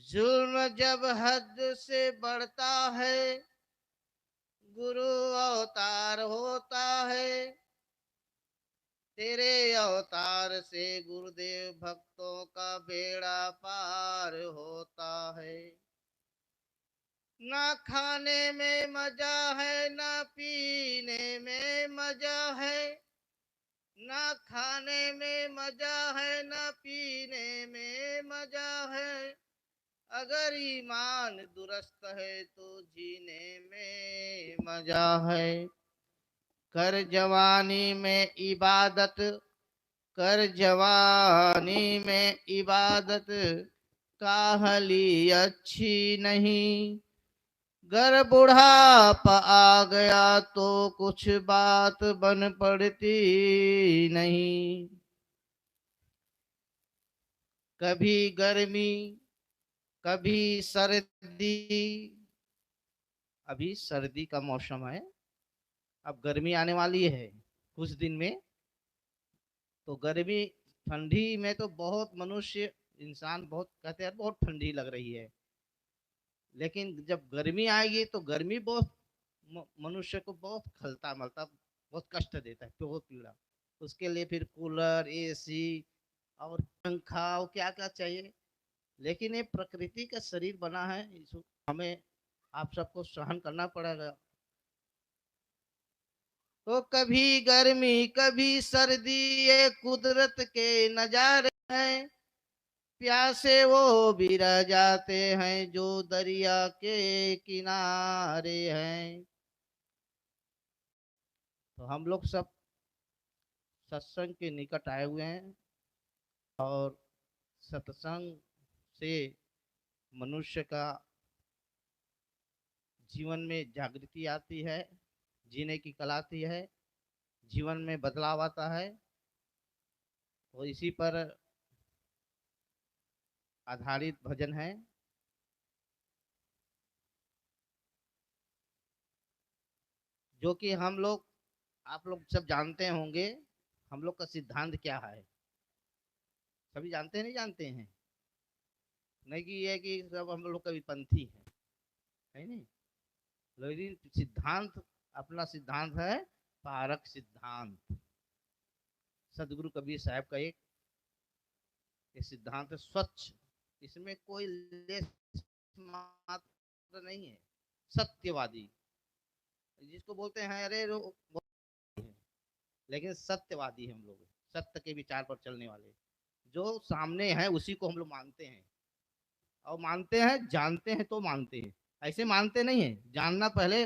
जुल्म जब हद से बढ़ता है, गुरु अवतार होता है। तेरे अवतार से गुरुदेव भक्तों का बेड़ा पार होता है। ना खाने में मजा है, ना पीने में मजा है। ना खाने में मजा है, ना पीने में मजा है। अगर ईमान दुरुस्त है तो जीने में मजा है। कर जवानी में इबादत, कर जवानी में इबादत, काहली अच्छी नहीं। गर बुढ़ापा आ गया तो कुछ बात बन पड़ती नहीं। कभी गर्मी, कभी सर्दी। अभी सर्दी का मौसम है, अब गर्मी आने वाली है कुछ दिन में। तो गर्मी, ठंडी में तो बहुत मनुष्य, इंसान बहुत कहते हैं बहुत ठंडी लग रही है। लेकिन जब गर्मी आएगी तो गर्मी बहुत मनुष्य को बहुत खलता मलता, बहुत कष्ट देता है, बहुत पीड़ा। उसके लिए फिर कूलर, एसी और पंखा और क्या क्या चाहिए। लेकिन ये प्रकृति का शरीर बना है, इसको हमें आप सबको सहन करना पड़ेगा। तो कभी गर्मी कभी सर्दी, ये कुदरत के नजारे हैं। प्यासे वो भी रह जाते हैं जो दरिया के किनारे हैं। तो हम लोग सब सत्संग के निकट आए हुए हैं, और सत्संग से मनुष्य का जीवन में जागृति आती है, जीने की कला आती है, जीवन में बदलाव आता है। तो इसी पर आधारित भजन है। जो कि हम लोग, आप लोग सब जानते होंगे हम लोग का सिद्धांत क्या है। सभी जानते हैं, नहीं जानते हैं? नहीं कि ये कि सब हम लोग का विपंथी है नहीं। लेकिन सिद्धांत, अपना सिद्धांत है पारक सिद्धांत। सदगुरु कबीर साहब का एक ये सिद्धांत है, स्वच्छ, इसमें कोई लेस मात्र नहीं है। सत्यवादी जिसको बोलते हैं, अरे लेकिन सत्यवादी हम लोग, सत्य के विचार पर चलने वाले। जो सामने है उसी को हम लोग मानते हैं, और मानते हैं, जानते हैं तो मानते हैं। ऐसे मानते नहीं है, जानना पहले,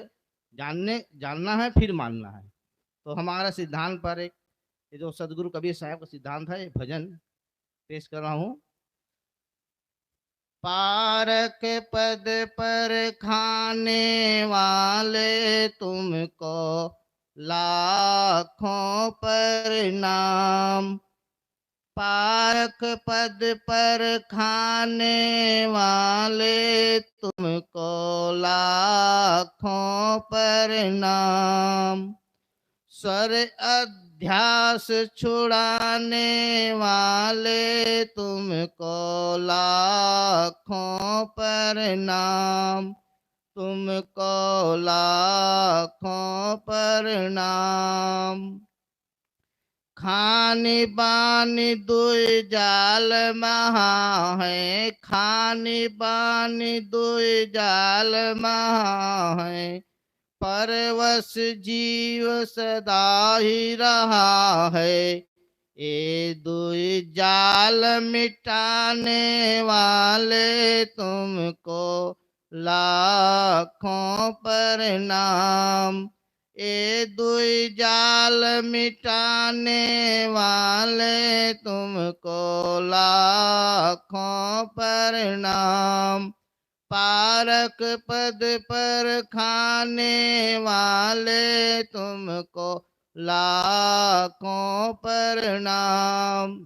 जानना है फिर मानना है। तो हमारा सिद्धांत पर एक, ये जो सदगुरु कबीर साहब का सिद्धांत है, भजन पेश कर रहा हूँ। पारक पद पर खाने वाले तुमको लाखों प्रणाम। पारक पद पर खाने वाले तुमको लाखों प्रणाम। स्वर अध्यास छुड़ाने वाले तुमको लाखों प्रणाम। तुमको लाखों प्रणाम। खानी बानी दुई जाल महा है, खानी बानी दुई जाल महा है। परवश जीव सदा ही रहा है। ये दुई जाल मिटाने वाले तुमको लाखों प्रणाम। ये दुई जाल मिटाने वाले तुमको लाखों प्रणाम। पारक पद पर खाने वाले तुमको लाखों प्रणाम।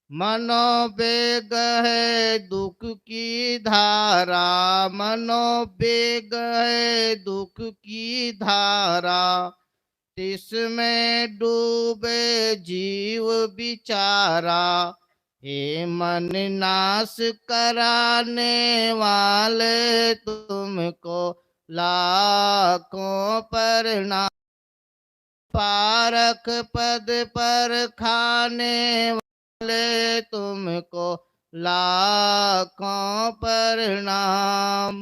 मनोवेग है दुख की धारा, मनोवेग है दुख की धारा। तिसमें डूबे जीव बिचारा, हे मन नाश कराने वाले तुमको लाखों प्रणाम। पारक पद पर खाने वाले तुमको लाखों प्रणाम।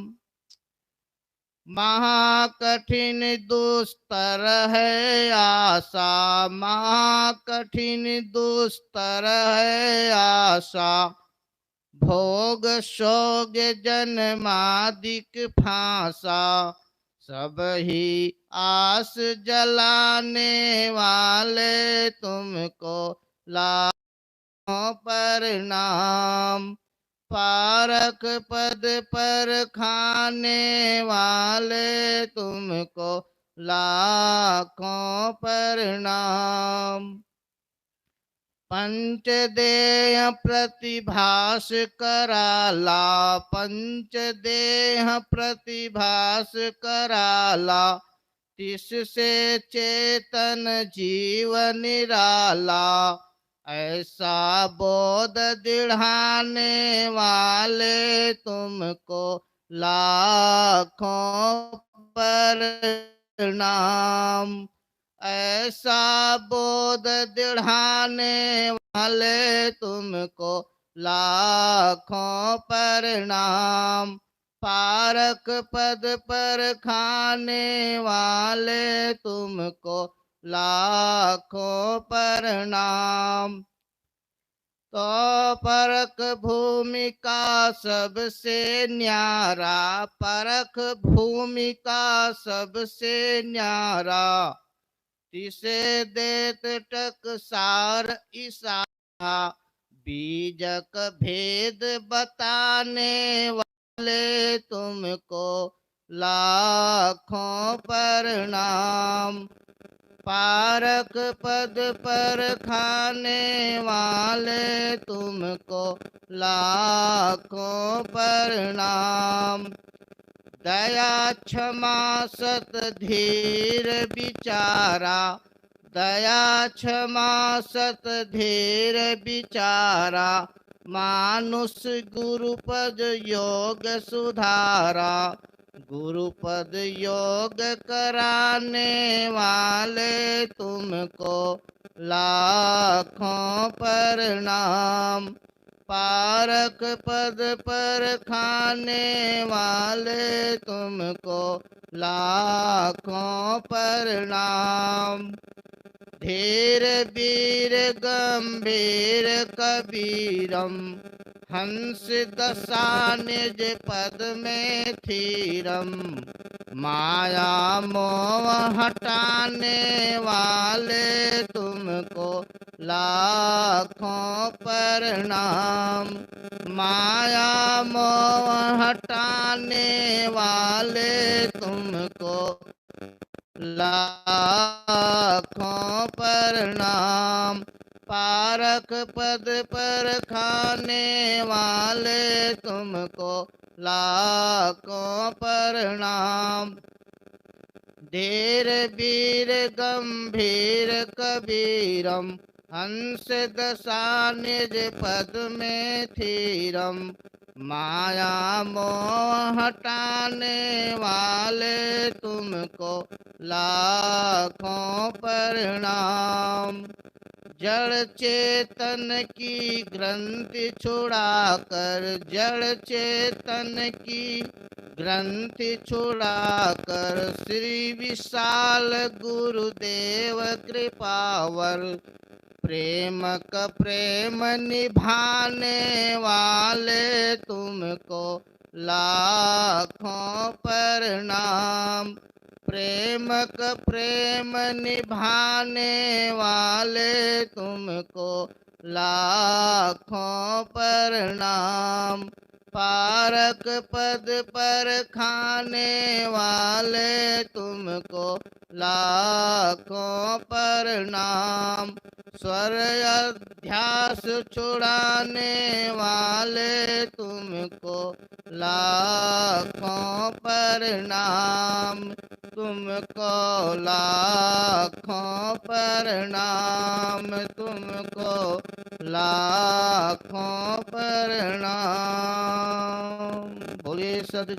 महाकठिन दुस्तर है आशा, महाकठिन दुस्तर है आशा। भोग शोग जन्मादिक फांसा, सब ही आस जलाने वाले तुमको लाखों प्रणाम। पारक पद पर खाने वाले तुमको लाखों प्रणाम। पंचदेह प्रतिभास कराला, पंचदेह प्रतिभास कराला। तिससे चेतन जीव निराला, ऐसा बोध दिढ़ाने वाले तुमको लाखों प्रणाम। ऐसा बोध दिढ़ाने वाले तुमको लाखों प्रणाम। पारक पद पर खाने वाले तुमको लाखों प्रणाम। तो परख भूमि का सबसे न्यारा, परख भूमि का सबसे न्यारा। तिसे देत टकसार इशारा, बीजक भेद बताने वाले तुमको लाखों प्रणाम। पारक पद पर खाने वाले तुमको लाखों प्रणाम। दया क्षमा सत धीर विचारा, दया क्षमा सत धीर विचारा। मानुष गुरुपद योग सुधारा, गुरुपद योग कराने वाले तुमको लाखों प्रणाम। पारक पद पर खाने वाले तुमको लाखों प्रणाम। धीर वीर गंभीर कबीरम, हंस दशा निज पद में थीरम। माया मोह हटाने वाले तुमको लाखों प्रणाम। माया मोह हटाने वाले तुमको लाखों प्रणाम। पारक पद पर खाने वाले तुमको लाखों प्रणाम। धीर वीर गंभीर कबीरम, हंस दशा निज पद में थीरम। माया मोह हटाने वाले तुमको लाखों प्रणाम। जड़ चेतन की ग्रंथि छुड़ाकर, जड़ चेतन की ग्रंथि छुड़ाकर। श्री विशाल गुरुदेव कृपावर, प्रेम का प्रेम निभाने वाले तुमको लाखों प्रणाम। प्रेम का प्रेम निभाने वाले तुमको लाखों प्रणाम। पारक पद पर खाने वाले तुमको लाखों प्रणाम। स्वर अध्यास छुड़ाने वाले तुमको लाखों प्रणाम, तुमको लाखों प्रणाम, तुमको लाखों प्रणाम। बोलिए सद